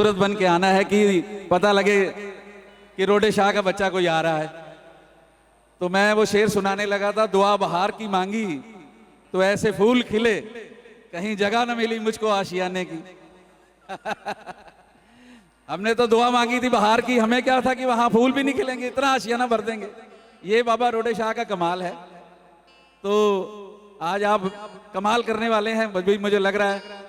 खूबसूरत बन के आना है कि पता लगे कि रोडे शाह का बच्चा कोई आ रहा है। तो मैं वो शेर सुनाने लगा था, दुआ बहार की मांगी तो ऐसे फूल खिले, कहीं जगह न मिली मुझको आशियाने की। हमने तो दुआ मांगी थी बहार की, हमें क्या था कि वहां फूल भी नहीं खिलेंगे, इतना आशियाना भर देंगे। ये बाबा रोडे शाह का कमाल है। तो आज आप कमाल करने वाले हैं, मुझे लग रहा है।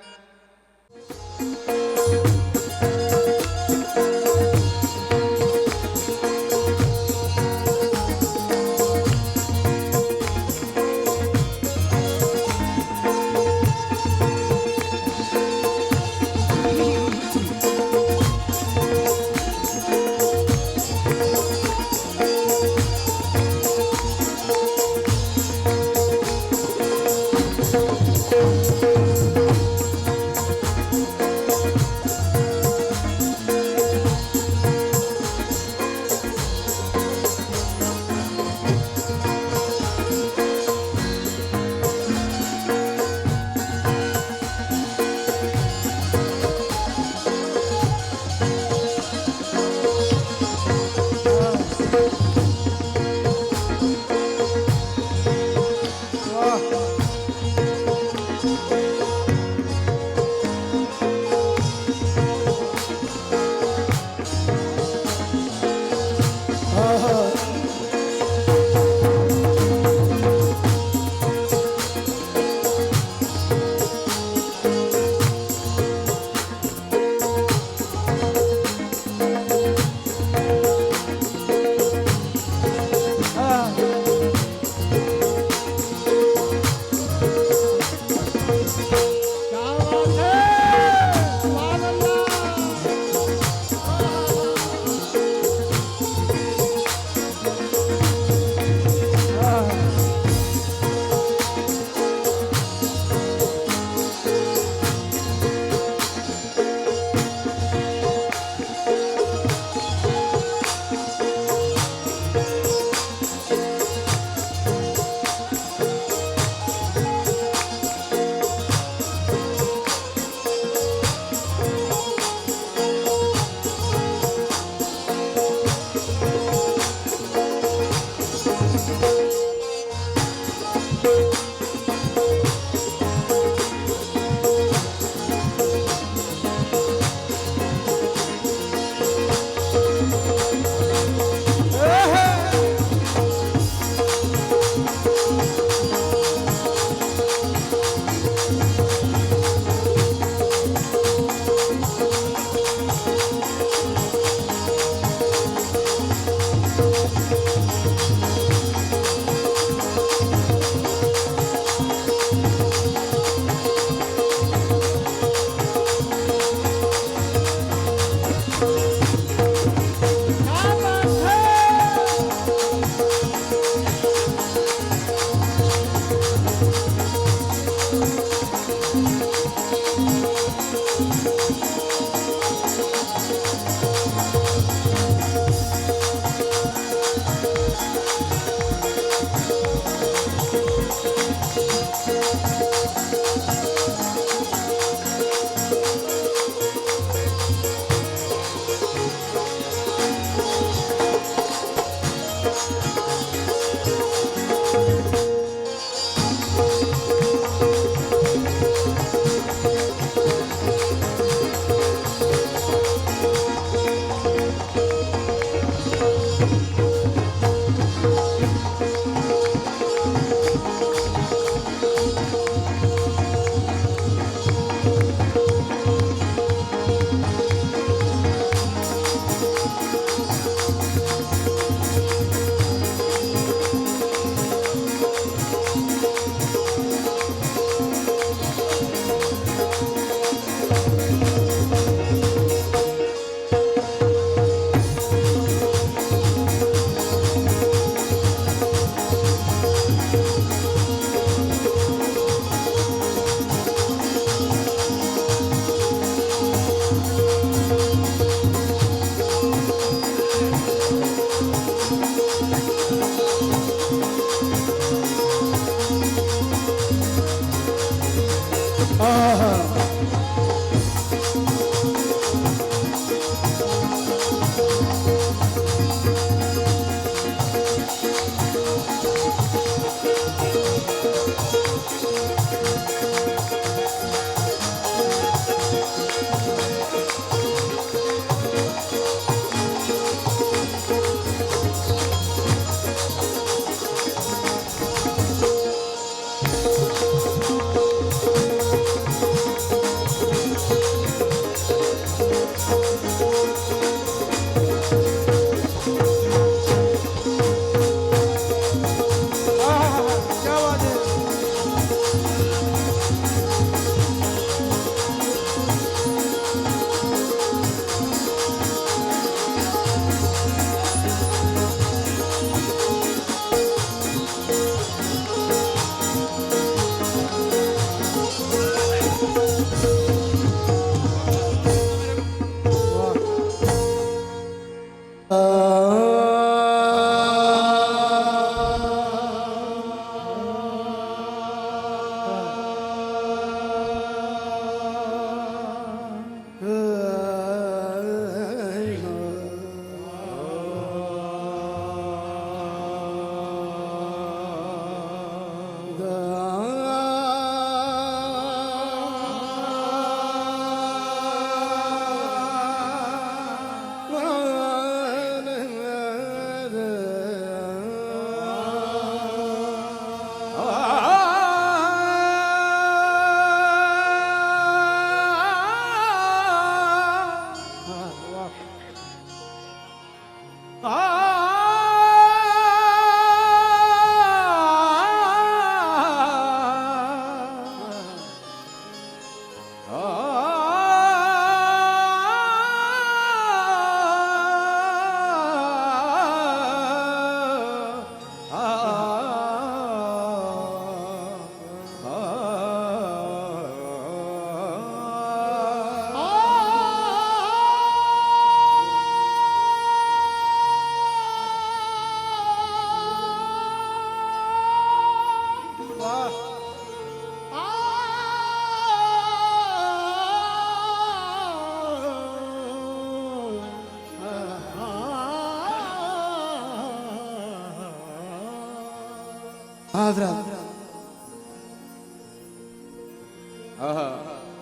हजरत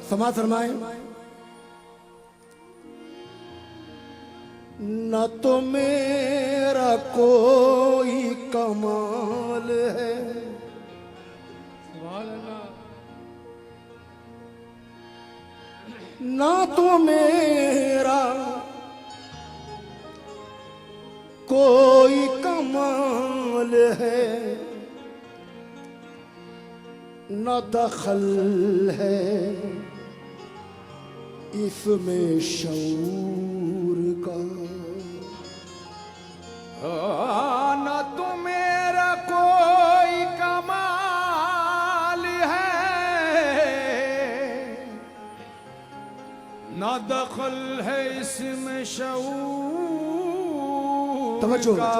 समाज फरमाए। न तो मेरा कोई कमाल है, न तो मेरा कोई कमाल है, न दखल है इसमें शऊर का। न तो मेरा कोई कमाल है, न दखल है इसमें शऊर का।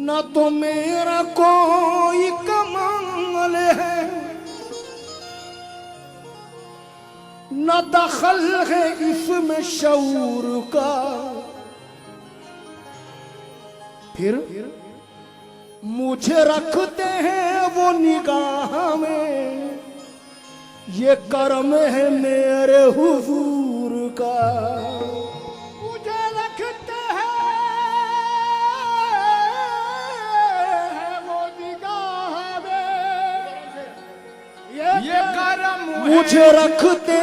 न तो मेरा कोई कमाल है, न दखल है इसमें शऊर का। फिर मुझे रखते हैं वो निगाह में, ये कर्म है मेरे हुजूर का। मुझे रखते हैं वो निगाह में, ये कर्म मुझे रखते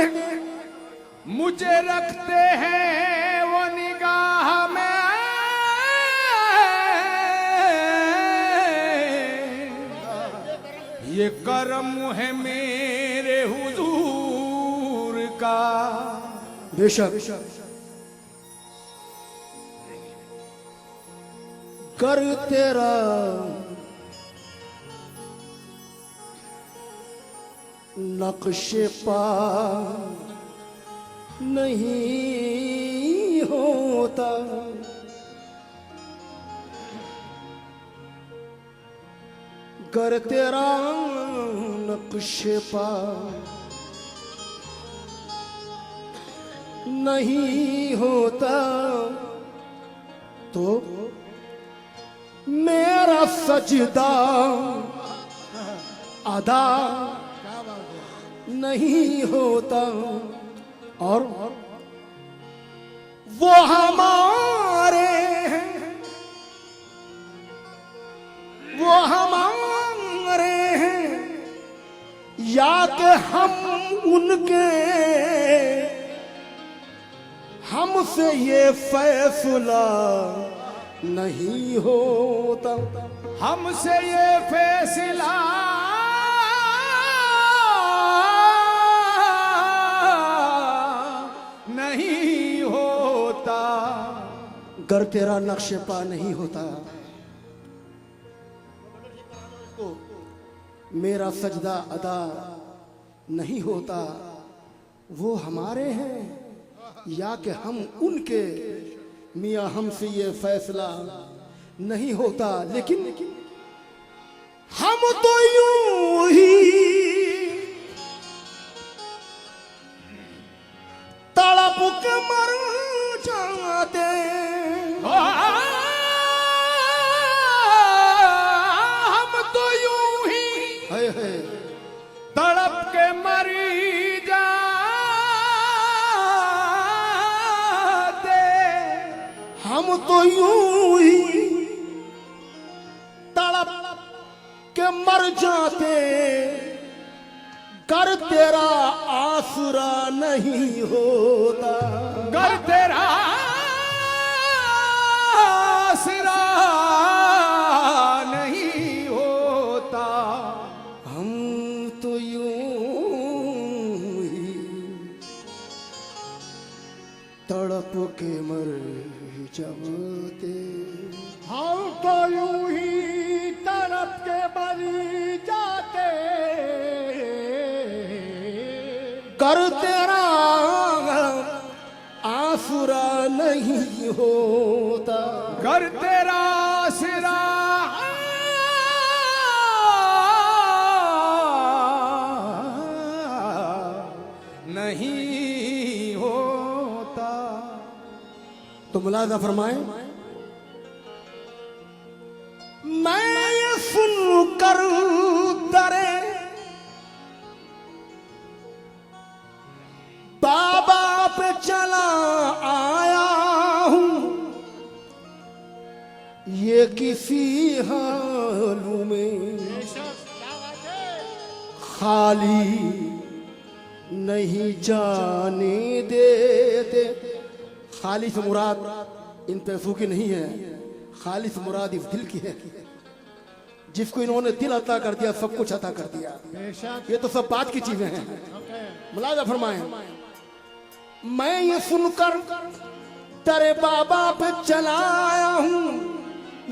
हैं वो निगाह में। ये कर्म है मेरे हुजूर का। बेशक कर तेरा नक्शे पा नहीं होता, कर तेरा नक्शे पा नहीं होता तो मेरा सजदा अदा नहीं होता। और वो हमारे हैं, वो हमारे हैं, या कि हम उनके, हमसे ये फैसला नहीं होता। हमसे ये फैसला नहीं होता। गर तेरा नक्शे पा नहीं होता तो मेरा सजदा अदा नहीं होता। वो हमारे हैं या कि हम उनके, मियाँ हमसे ये फैसला नहीं होता। लेकिन हम तो यूं ही तड़प के मर जाते, हम तो यूं ही तड़प के मरी जाते। हम तो यूं ही तड़प के मर जाते, कर तेरा आसरा नहीं होता। कर तेरा आसरा नहीं होता। हम तो यूं ही तड़प के मर जाते, हम तो यूं ही तड़प के मर जाते। कर तेरा आसरा नहीं होता। कर तेरा आसरा नहीं होता। तो मुलाजा फरमाए, मैं खाली नहीं जाने देते। खाली से मुराद इन पैसों की नहीं है, खाली से मुराद इस दिल की है। जिसको इन्होंने दिल अता कर दिया सब कुछ अता कर दिया। बेशक। ये तो सब बात की चीजें हैं। ओके। मुलाजा फरमाएं, मैं ये सुनकर तेरे बाबा पे चला आया हूं,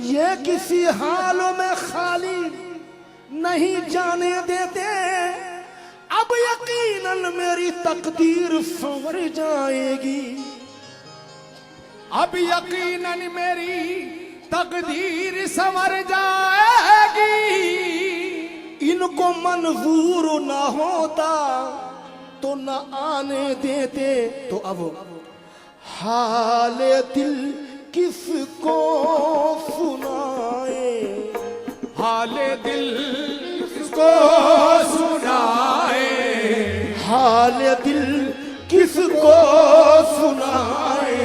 ये किसी हालों में खाली नहीं जाने देते। अब यकीनन मेरी तकदीर संवर जाएगी। अब यकीनन मेरी तकदीर संवर जाएगी। इनको मंजूर ना होता तो न आने देते। तो अब हाले दिल किसको सुनाए, हाले दिल किसको सुनाए, हाले दिल किसको सुनाए।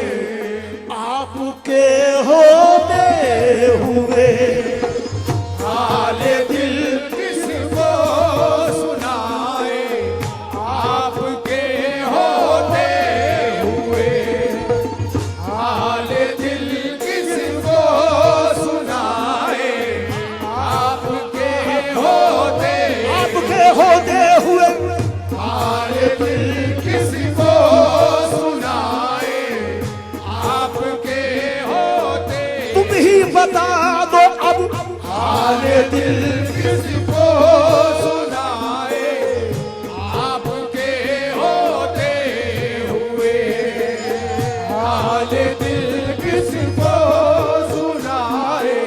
आपके होते हुए हाले दिल किसको सुनाए, आपके होते हुए। हाले दिल किसको सुनाए, आपके होते, आपके होते हुए। हाले दिल किसको सुनाए, आपके होते। तुम ही बता दो अब हाले दिल किसको सुनाए, आपके होते हुए। हाले दिल किसको सुनाए,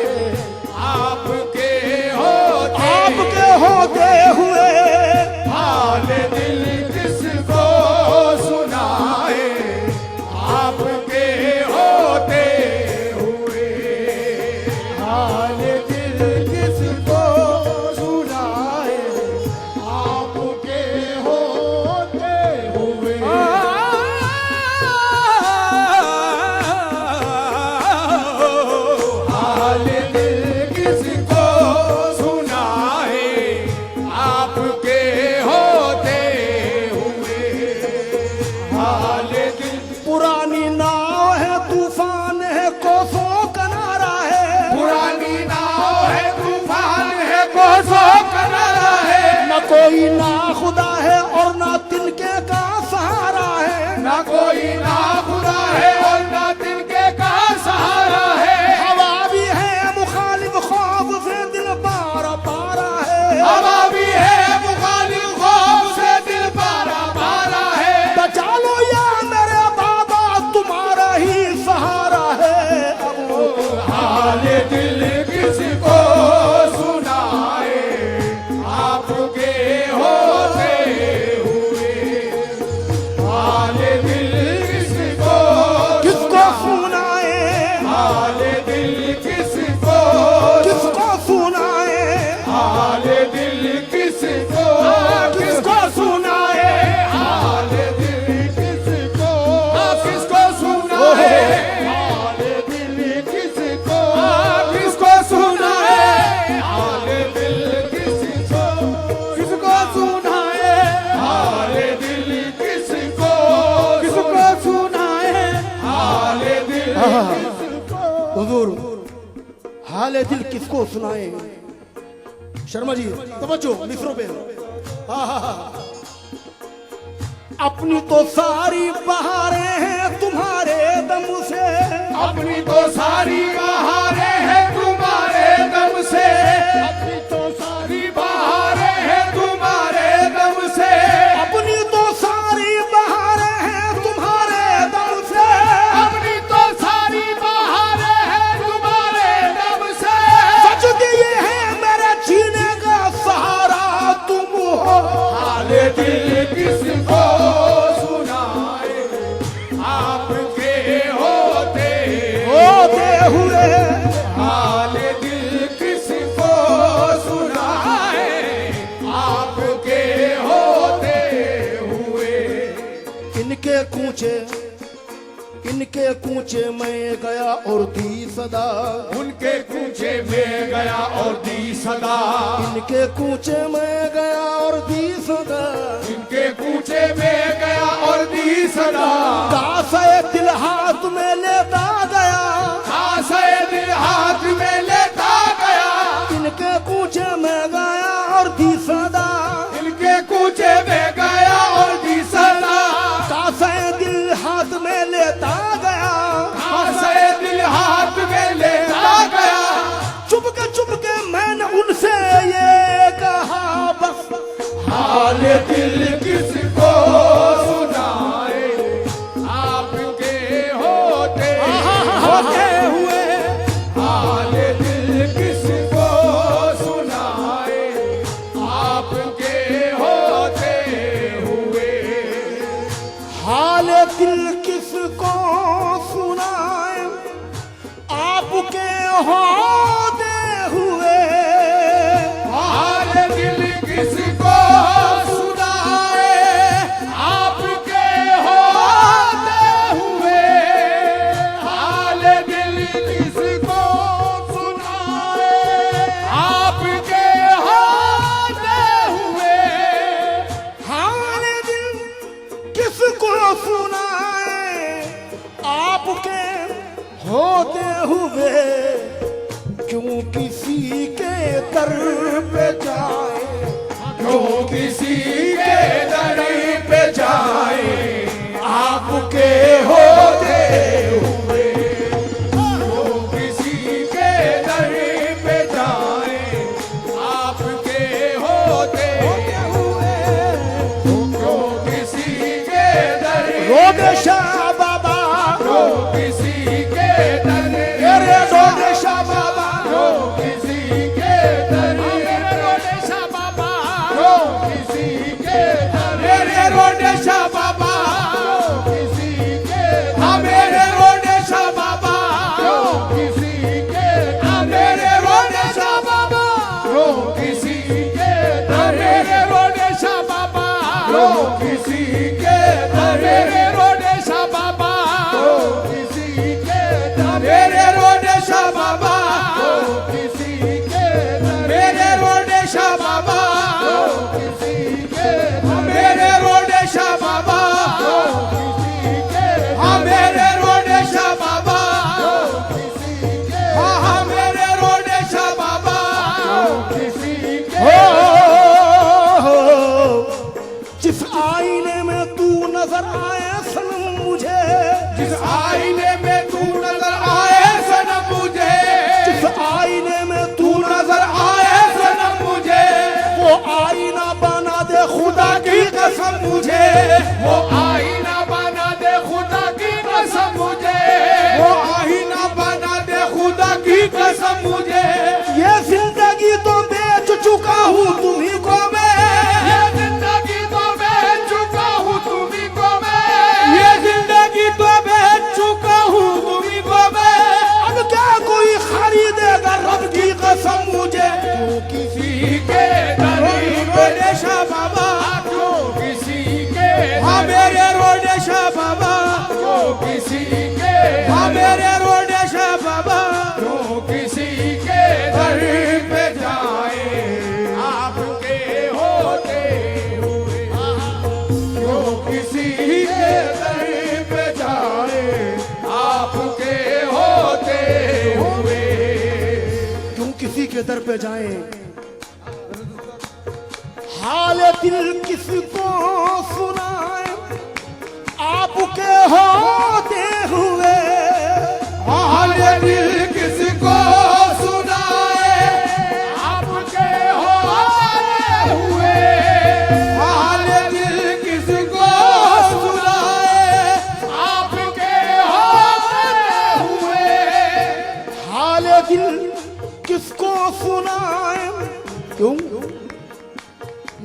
आपके होते, आपके होते हुए। हाले दिल किसको सुनाए, आपके होते हुए। हाले दिल किसको सुनाए, आपके होते हुए। हाले दिल किसको सुनाए, आपके होते हुए। हाले दिल, पुरानी नाव है, तूफान है, कोसों किनारा है। पुरानी नाव है, तूफान है, कोसों किनारा है। न कोई ना खुदा है और ना तिनके का सहारा है। ना कोई ना खुदा है और ना तिनके का सहारा है। हवा भी है मुखालिफ ख्वाब से दिल पारा पारा है। हवा भी है मुखालिफ ख्वाब से दिल पारा पारा है। बचा लो या मेरे बाबा तुम्हारा ही सहारा है। अब हाले दिल किसको सुनाए, आपके होते हुए। हाले दिल किसको, किसको सुनाए, हाले दिल किसको, किसको सुनाए, हाले दिल किसको, किसको सुनाए। हाले दिल किसको, किसको सुनाए। हाले दिल किसको, किसको सुनाए। हाले दिल किसको, किसको सुनाए। हाले दिल किसको, किसको सुनाए। हाले दिल किसको। हुजूर, हाले दिल किसको सुनाए। शर्मा जी तवज्जो मिसरों पे। हाँ हाँ हाँ। अपनी तो सारी बहारें हैं तुम्हारे दम से। अपनी तो सारी बहारें हैं तुम्हारे दम से। अपनी तो सारी बहारें हैं तुम्हारे दम से। अपनी तो सारी बहारें हैं तुम्हारे दम से। अपनी तो सारी बहारें हैं तुम्हारे दम से। सच दिए हैं मेरे जीने का सहारा तुम हो। हाले दिल किसको सुनाए, आपके होते हुए। हाले दिल किसको सुनाए, आपके होते हुए। इनके कूचे, इनके कूचे मैं गया और दी सदा। उनके कूचे में गया और दी सदा। इनके कूचे मैं गया और दी सदा, इनके कूचे में गया और दी सदा, कासे दिल हाथ में लेता गया, कासे दिल हाथ में लेता गया, इनके कूचे में गया और दी सदा, इनके कूचे में गया और दी सदा, कासे दिल हाथ में लेता गया, कासे दिल हाथ में लेता गया, चुपके मैंने उनसे ये कहा बस, हाल दिल किसको सुनाए, आपके होते हुए, हाल दिल किसको सुनाए, आपके होते हुए, हाल दिल किसको सुनाए, आपके होते हुए, हाल दिल किसको सुनाए, आपके होते हुए, हाल दिल किसको सुनाए, आपके होते हुए, हाल दिल किसको सुनाए, आपके होते हुए, क्यों किसी के दर पे जाए, क्यों किसी के दर पे जाए, आपके होते हुए, क्यों किसी के दर पे जाए, आपके होते हुए, क्यों किसी के दर रोगे शाह बाबा, क्यों किसी के दर तेरे रोगे शाह बाबा, क्यों किसी के दर मेरे रोडेशा बाबा, क्यों किसी के दर मेरे रोडेशा बाबा, क्यों किसी के हाँ मेरे रोडेशा बाबा, क्यों किसी के हाँ मेरे रोडेशा बाबा, क्यों किसी के दर मेरे रोडेशा बाबा, क्यों किसी के दर मेरे रोडेशा बाबा, क्यों किसी के दर मेरे रोडेशा बाबा, क्यों किसी के दर मेरे रोडेशा बाबा, क्यों किसी के दर मेरे रोडेशा बाबा, क्यों किसी के हाँ मेरे रोडेशा बाबा, क्यों किसी के हाँ मेरे रोडेशा बाबा, क्यों किसी के जिस आईने में तू नजर आए सनम मुझे, जिस आईने में तू नजर आए सनम मुझे, जिस आईने में तू नजर आए सनम मुझे, वो आईना बना दे खुदा की कसम मुझे, वो आईना बना दे खुदा की कसम मुझे, वो आईना बना दे खुदा की कसम मुझे, ये जिंदगी तो बेच चुका हूँ तुम्ही को मैं, ये जिंदगी तो बेच चुका हूँ तुम्ही को मैं, ये जिंदगी तो बेच चुका हूँ तुम्ही को मैं, अब क्या कोई खरीदेगा रब की कसम मुझे, क्यों किसी के दरी रोडेशा बाबा, क्यों किसी के हाँ मेरे रोडेशा बाबा, क्यों किसी के हाँ मेरे रोडेशा बाबा, क्यों किसी के दर पे जाए, आपके होते हुए, क्यों किसी के दर पे जाए, आपके होते हुए, क्यों किसी के दर पे जाए, हाल दिल किसको सुनाए, आपके होते हुए, हाल दिल किसको सुनाए, आपके होते हुए, हाल दिल किसको सुनाए, आपके होते हुए, हाल दिल किसको सुनाए, क्यों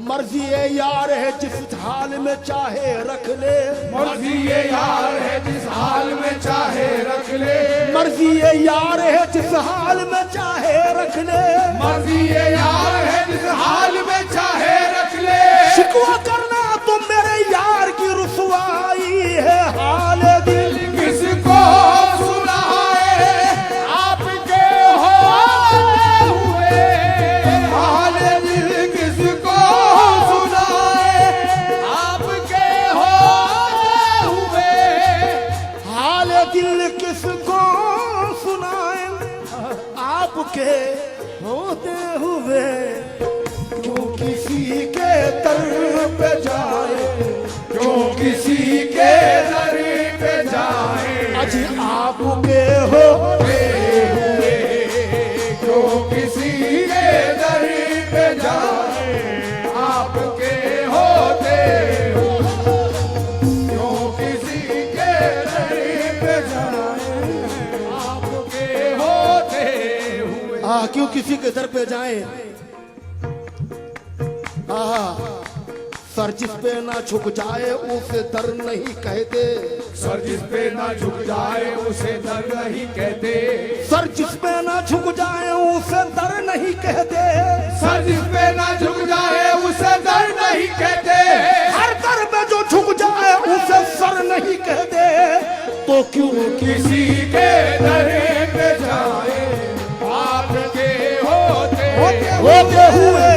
मर्जी ये यार है जिस हाल में चाहे रख ले, मर्जी ये यार है जिस हाल में चाहे रख ले, मर्जी ये यार है जिस हाल में चाहे रख ले, मर्जी ये यार है जिस हाल में चाहे रख ले, शिकवा करना तो मेरे यार की रुसवाई है, हाल दिल किसको सुनाए, आपके होते हुए, हाल दिल किसको सुनाए, किसी के दर पे जाएं, सर जिस पे ना झुक जाए उसे दर नहीं कहते। सर जिस पे ना झुक जाए उसे दर नहीं कहते। सर जिस पे ना झुक जाए उसे दर नहीं कहते। सर जिस पे ना झुक जाए उसे दर नहीं कहते। हर दर पे जो झुक जाए उसे सर नहीं कहते। तो क्यों किसी के दर पे जाए आपके होते हुए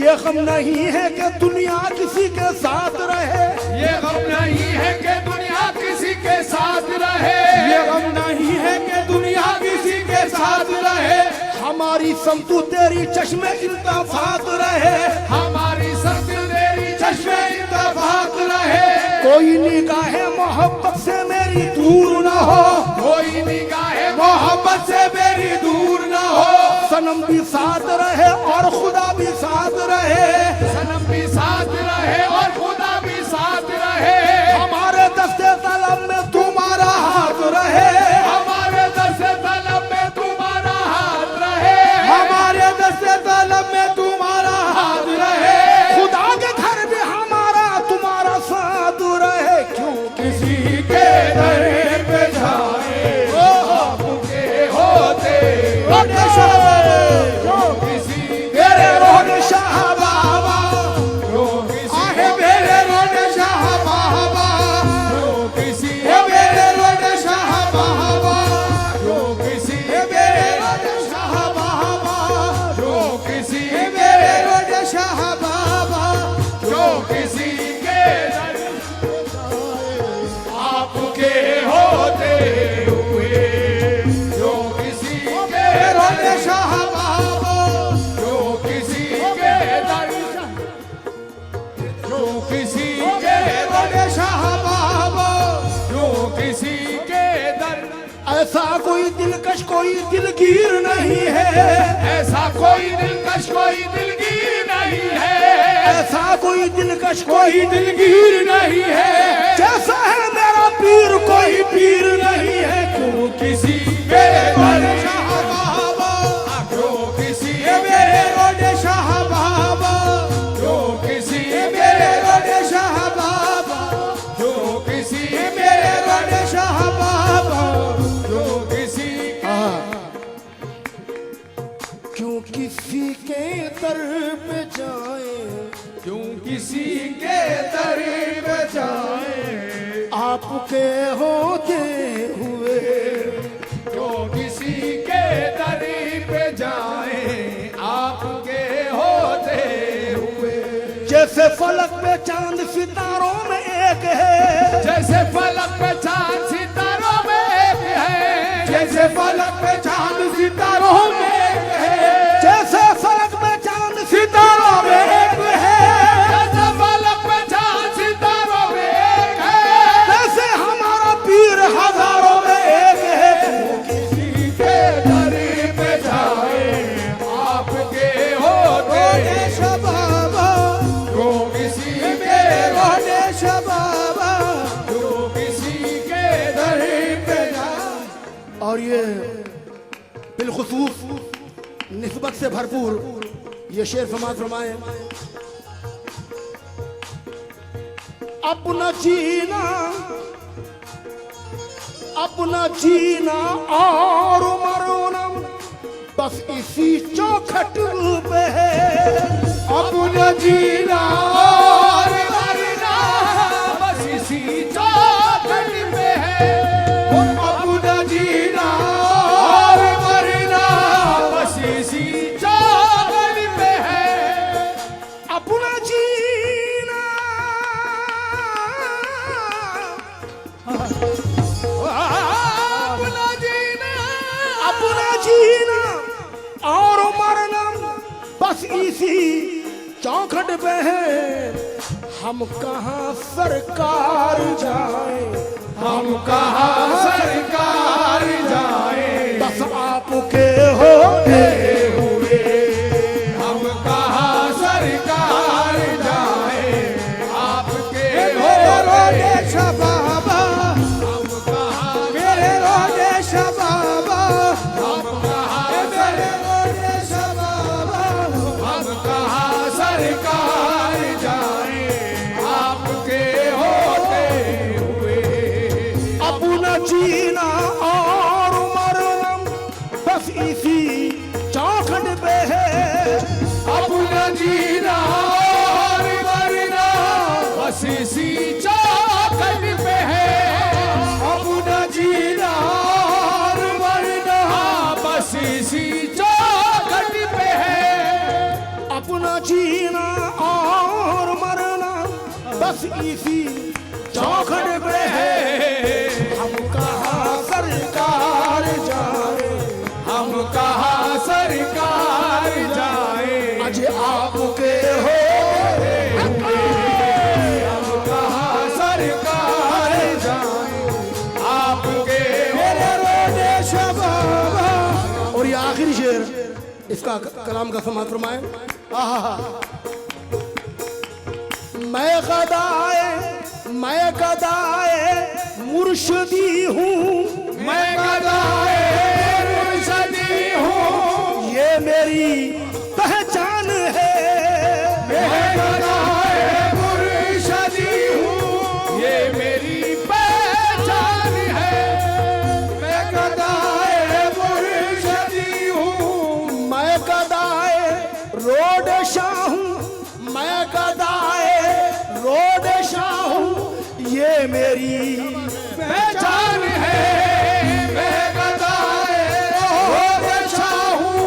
ये गम नहीं है कि दुनिया किसी के साथ रहे। ये गम नहीं है कि दुनिया किसी के साथ रहे। ये गम नहीं है कि दुनिया किसी के साथ रहे। हमारी समतू तेरी चश्मे इत्तेफाक रहे। हमारी समतू तेरी चश्मे इत्तेफाक रहे। कोई निगाहे मोहब्बत से मेरी दूर न हो। कोई निगाहे मोहब्बत से मेरी दूर न हो। सनम भी साथ रहे और खुदा भी साथ रहे। सनम भी साथ रहे और खुदा भी साथ रहे। हमारे दस्ते तलब में तुम्हारा हाथ रहे। हमारे दस्ते तलब में तुम्हारा हाथ रहे। हमारे दस्ते तलब में तुम्हारा हाथ रहे। खुदा के घर भी हमारा तुम्हारा साथ रहे। क्यों किसी के दर पे जाए आपके होते ऐसा कोई दिलकश कोई दिलगीर नहीं है। ऐसा कोई दिलकश कोई दिलगीर नहीं है। ऐसा कोई दिलकश कोई दिलगीर नहीं है। जैसा है मेरा पीर कोई पीर नहीं है। क्यों किसी के दर शाह बाबा, क्यों किसी मेरे रोडे शाह बाबा, क्यों किसी मेरे रोडे शाह बाबा, क्यों किसी मेरे रोडे शाह बाबा, क्यों किसी क्यों किसी के दर पे जाए। क्यों किसी के दर पे जाए आपके होते हुए। क्यों किसी के दर पे जाए आपके होते हुए। जैसे फलक पे चांद सितारों में एक है। जैसे फलक पे चांद सितारों में एक है। जैसे फलक पे चांद सितारों में एक है। जैसे फलक पे चांद सितारों में एक है। जैसे फलक पे चांद सितारों में एक है। जैसे हमारा पीर हजारों में एक है। किसी के दर पे जाए आपके होते बाबा क्यों किसी के रोडे बाबा। क्यों किसी के दर पे जाए। और ये बिलखुसूस निस्बत से भरपूर ये शेर फरमाए। अपना जीना अपना जीना और मरना बस इसी चौखट पे है। अपना जीना और मरना बस इसी चौखट पे है। अपना जीना और मरना बस इसी चौखट पे है। अपना जीना बस इसी चौखट पे है हम कहाँ सरकार जाए, हम कहाँ सरकार जाए, बस आपके होते हुए हम कहाँ सरकार जाए, आपके रोडेश बाबा, हम कहाँ मेरे रोडेश बाबा, हम कहाँ मेरे रोडेश बाबा, हम कहाँ सरकार जाए, आपके होते हुए अपना जीना और मरना बस इसी चौखट पे है, अपना जीना और मरना बस इसी चौखट पे है, अपना जीना और मरना बस इसी चौखट पे है, अपना जीना और मरना बस इसी चौखट पे है, हम कहाँ सरकार जाए, हम कहाँ सरकार जाए, अजय आपके हो हम कहाँ सरकार जाए, आपके मेरे रोडेश बाबा। और ये आखिरी शेर इसका कलाम का समाप्त फरमाए। आहा, मैं गदाए मुर्शदी हूँ, मैं गदाए मुर्शदी हूँ, ये मेरी पहचान है, मैं गदाए मुर्शदी हूँ, ये मेरी पहचान है, मैं गदाए मुर्शदी हूँ, मैं गदाए रोड शाह हूँ, मैं गदाए रोड शाह हूँ, ये मेरी पहचान है, मैं गदाए रोड हूँ,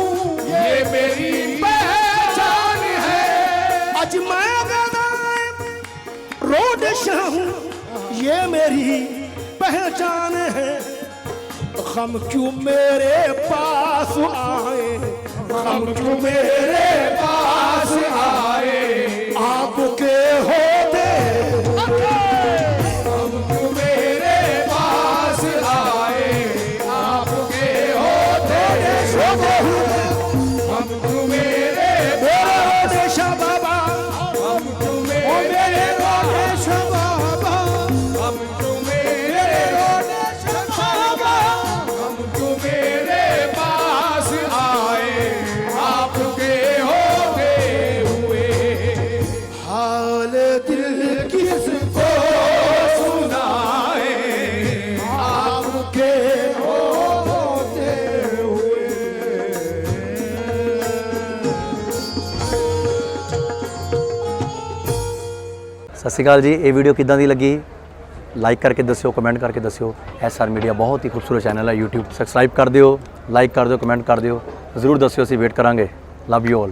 ये मेरी पहचान है, आज मैं गदाए रोड शाह हूँ, ये मेरी पहचान है, हम क्यों मेरे पास आए, हम क्यों मेरे पास आए, आपके होते, हम क्यों मेरे पास आए, आपके होते, हम क्यों मेरे रोडेश बाबा, हम क्यों मेरे रोडेश बाबा, हम क्यों मेरे बाबा, हम क्यों मेरे पास आए, आपके होते हुए हाल दिल किसको सुनाए, आपके होते हुए ਸਤਿ ਸ਼੍ਰੀ ਅਕਾਲ ਜੀ। ਇਹ ਵੀਡੀਓ ਕਿੱਦਾਂ ਦੀ ਲੱਗੀ ਲਾਈਕ ਕਰਕੇ ਦੱਸਿਓ, ਕਮੈਂਟ ਕਰਕੇ ਦੱਸਿਓ। SR ਮੀਡੀਆ ਬਹੁਤ ਹੀ ਖੂਬਸੂਰਤ ਚੈਨਲ ਹੈ YouTube, ਸਬਸਕ੍ਰਾਈਬ ਕਰ ਦਿਓ, ਲਾਈਕ ਕਰ ਦਿਓ, ਕਮੈਂਟ ਕਰ ਦਿਓ, ਜ਼ਰੂਰ ਦੱਸਿਓ, ਅਸੀਂ ਵੇਟ ਕਰਾਂਗੇ। Love you all.